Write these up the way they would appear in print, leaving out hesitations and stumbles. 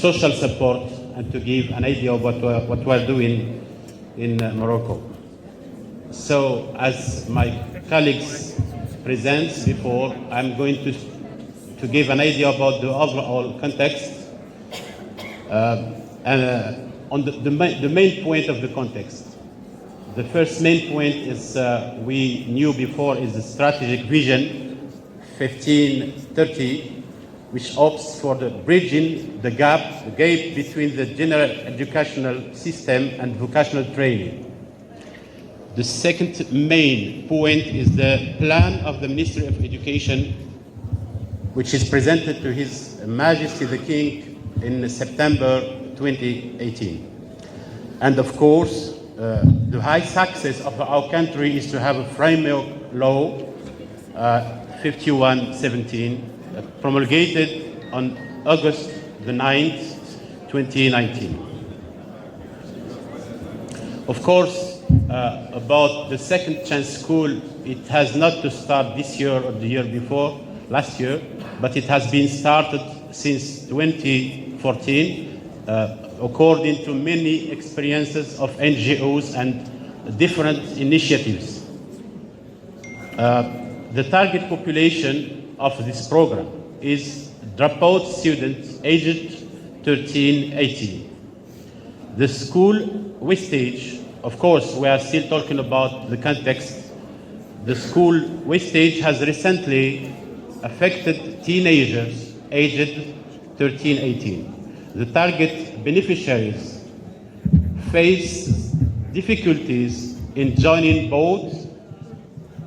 social support and to give an idea of what we're doing in Morocco. So, as my colleagues present before, I'm going to give an idea about the overall context and on the main point of the context. The first main point is we knew before is the strategic vision 1530, which opts for the bridging the gap between the general educational system and vocational training. The second main point is the plan of the Ministry of Education, which is presented to His Majesty the King in September 2018. And of course, the high success of our country is to have a framework law 5117 promulgated on August the 9th, 2019. Of course, about the second chance school, it has not to start this year or the year before, last year, but it has been started since 2014, according to many experiences of NGOs and different initiatives. The target population of this program is dropout students aged 13-18. The school wastage, of course, we are still talking about the context. The school wastage has recently affected teenagers aged 13-18. The target beneficiaries face difficulties in joining both,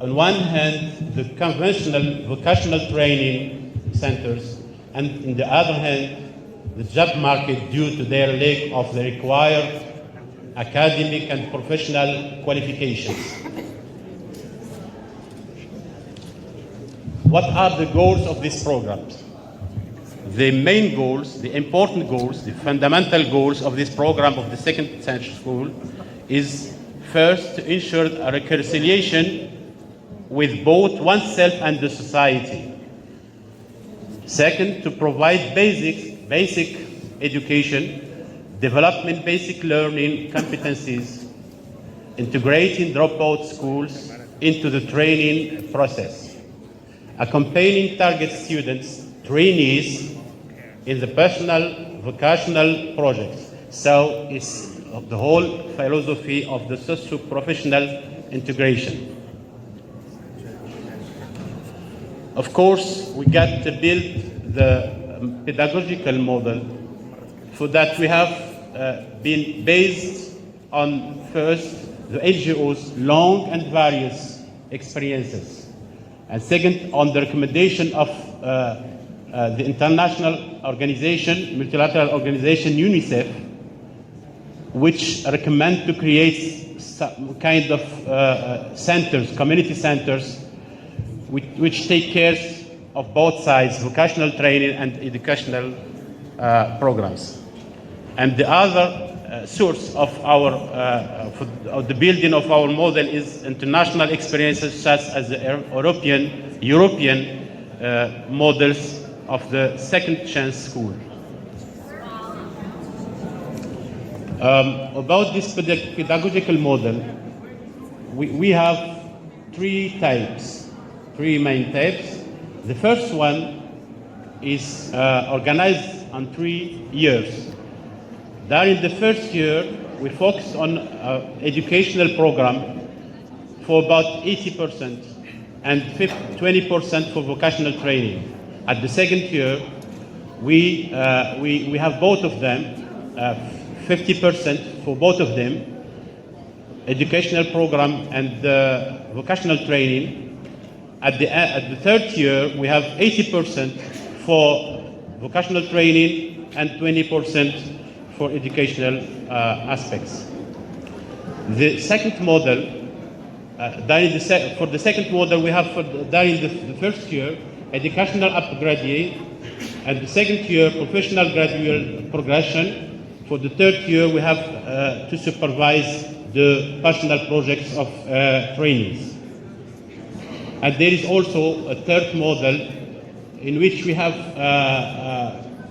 on one hand, the conventional vocational training centers, and on the other hand, the job market due to their lack of the required academic and professional qualifications. What are the goals of this program? The main goals, the important goals, the fundamental goals of this program of the second century school is first to ensure a reconciliation with both oneself and the society. Second, to provide basic education, development basic learning competencies, integrating dropout schools into the training process, accompanying target students, trainees in the personal vocational projects. So it's the whole philosophy of the socio-professional integration. Of course, we got to build the pedagogical model. For that, we have been based on first the NGO's long and various experiences, and second, on the recommendation of the international organization, multilateral organization UNICEF, which recommend to create some kind of centers, community centers, which take care of both sides, vocational training and educational programs. And the other source of of the building of our model is international experiences such as the European models of the second chance school. About this pedagogical model, we have three main types. The first one is organized on 3 years. During the first year, we focused on educational program for about 80% and 20% for vocational training. At the second year, we have both of them, 50% for both of them, educational program and vocational training. At the third year, we have 80% for vocational training and 20% for educational aspects. The second model, for the second model, we have during the first year, educational upgraduate, and the second year, professional graduate progression. For the third year, we have to supervise the personal projects of trainees. And there is also a third model in which we have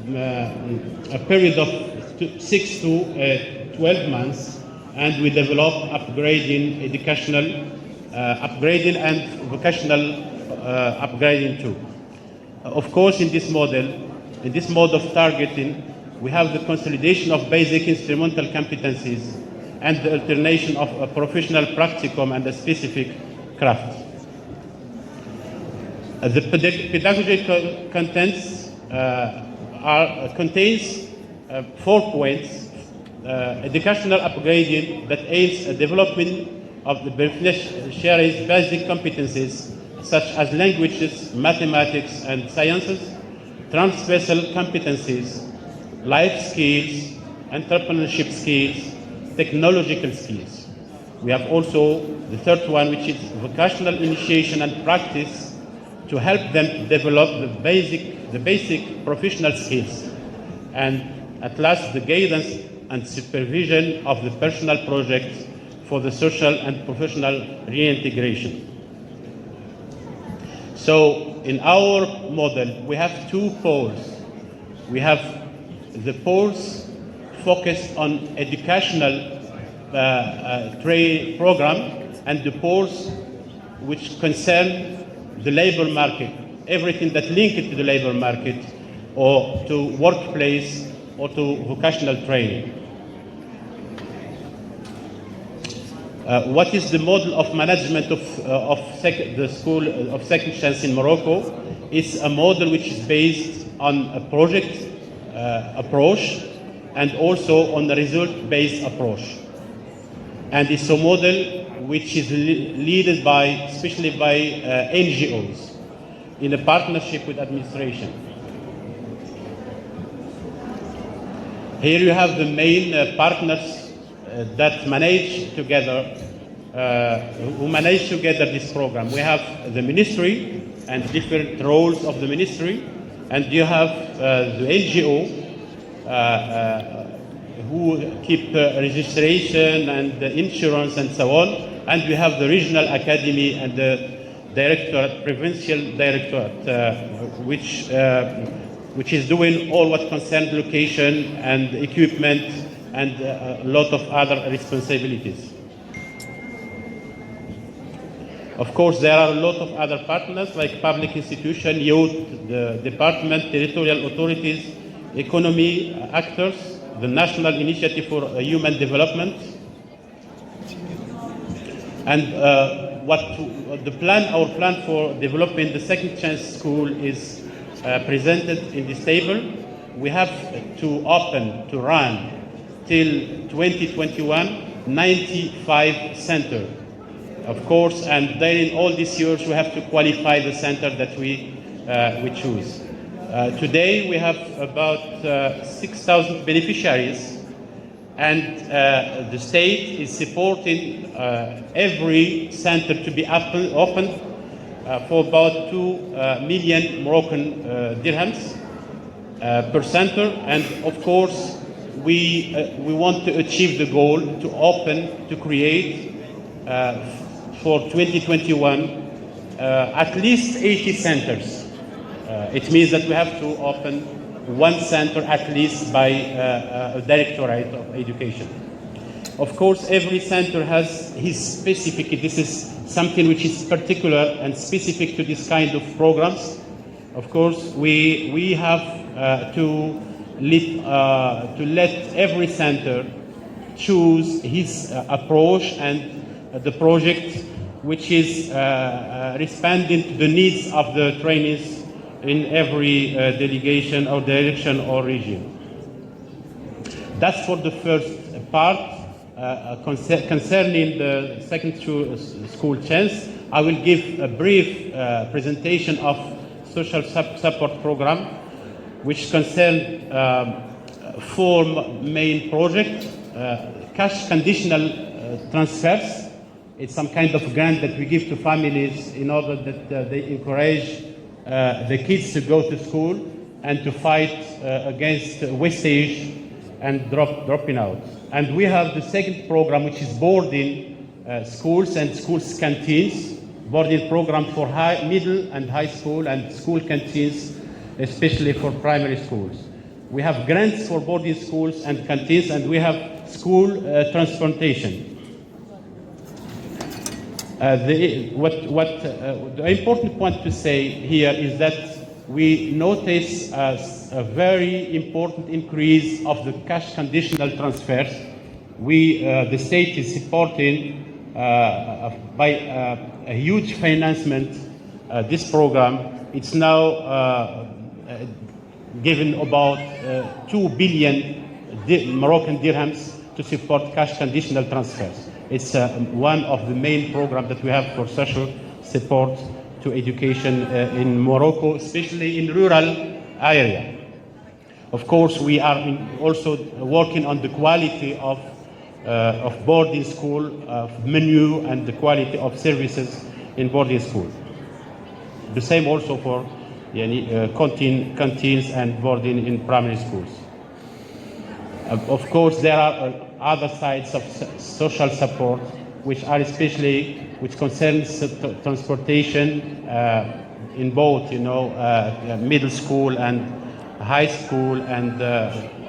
a period of 6 to 12 months, and we develop upgrading, educational upgrading and vocational upgrading too. Of course, in this mode of targeting, we have the consolidation of basic instrumental competencies and the alternation of a professional practicum and a specific craft. The pedagogical contents contains 4 points. Educational upgrading that aims at development of the beneficiaries' basic competencies such as languages, mathematics and sciences, transversal competencies, life skills, entrepreneurship skills, technological skills. We have also the third one, which is vocational initiation and practice, to help them develop the basic professional skills. And at last, the guidance and supervision of the personal projects for the social and professional reintegration. So in our model, we have 2 poles. We have the poles focused on educational program, and the poles which concern the labor market, everything that link it to the labor market or to workplace or to vocational training. What is the model of management of the School of Second Chance in Morocco? It's a model which is based on a project approach and also on the result-based approach. And it's a model which is led by, especially by NGOs in a partnership with administration. Here you have the main partners that manage together, who manage together this program. We have the ministry and different roles of the ministry, and you have the NGO who keep registration and insurance and so on, and we have the regional academy and the directorate, provincial directorate, which is doing all what concerns location and equipment and a lot of other responsibilities. Of course, there are a lot of other partners like public institution, youth, the department, territorial authorities, economy actors, the National Initiative for Human Development. And our plan for developing the Second Chance School is presented in this table. We have to run till 2021, 95 centers, of course, and then in all these years we have to qualify the center that we choose. Today we have about 6,000 beneficiaries, and the state is supporting every center to be opened for about 2 million Moroccan dirhams per center, and of course we want to achieve the goal to create for 2021 at least 80 centers. It means that we have to open 1 center at least by a directorate of education. Of course, every center has his specific. This is something which is particular and specific to this kind of programs. Of course, we have to let every center choose his approach and the project which is responding to the needs of the trainees in every delegation or direction or region. That's for the first part. Concerning the second school chance, I will give a brief presentation of social support program, which concern 4 main projects. Cash conditional transfers. It's some kind of grant that we give to families in order that they encourage the kids to go to school and to fight against wastage and dropping out. And we have the second program, which is boarding schools and schools canteens, boarding program for middle and high school and school canteens, especially for primary schools. We have grants for boarding schools and canteens, and we have school transportation. The important point to say here is that we notice a very important increase of the cash conditional transfers. The state is supporting by a huge financement this program. It's now given about 2 billion Moroccan dirhams to support cash conditional transfers. It's one of the main programs that we have for social support to education in Morocco, especially in rural area. Of course, we are also working on the quality of boarding school, menu, and the quality of services in boarding school. The same also for canteens and boarding in primary schools. Of course, there are other sides of social support, which concerns transportation in both, middle school and high school, and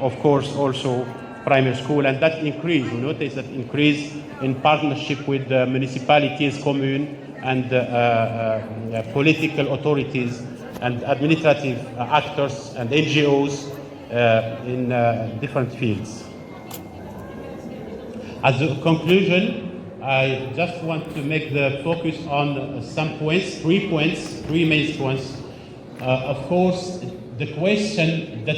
of course also primary school, and that increase. You notice that increase in partnership with the municipalities, commune, and political authorities and administrative actors and NGOs in different fields. As a conclusion, I just want to make the focus on some points, three main points. Of course, the question that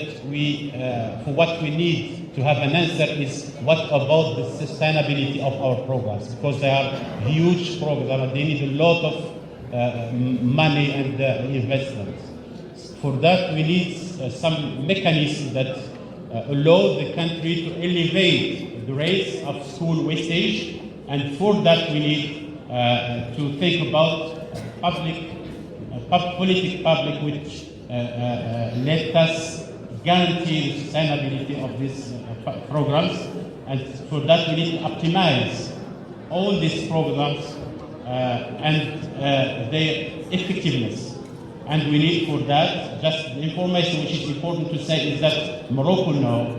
for what we need to have an answer is what about the sustainability of our programs? Because they are huge programs, they need a lot of money and investment. For that, we need some mechanism that allow the country to elevate the rates of school wastage, and for that we need to think about public which let us guarantee the sustainability of these programs, and for that we need to optimize all these programs and their effectiveness. And we need for that, just the information which is important to say is that Morocco now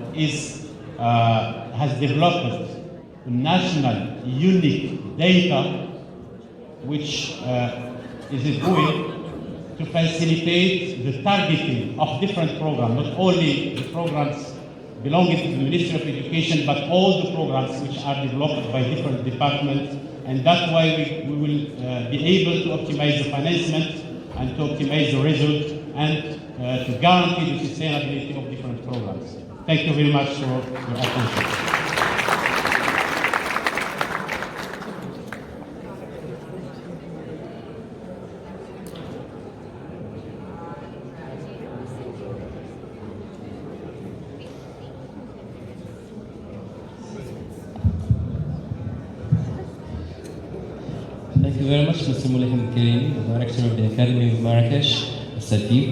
has developed national unique data which is going to facilitate the targeting of different programs, not only the programs belonging to the Ministry of Education, but all the programs which are developed by different departments. And that's why we will be able to optimize the financement and to optimize the result and to guarantee the sustainability of different programs. Thank you very much for your attention. Thank you very much, Mr. Mulahim Kareem, the Director of the Academy of Marrakesh, Satif.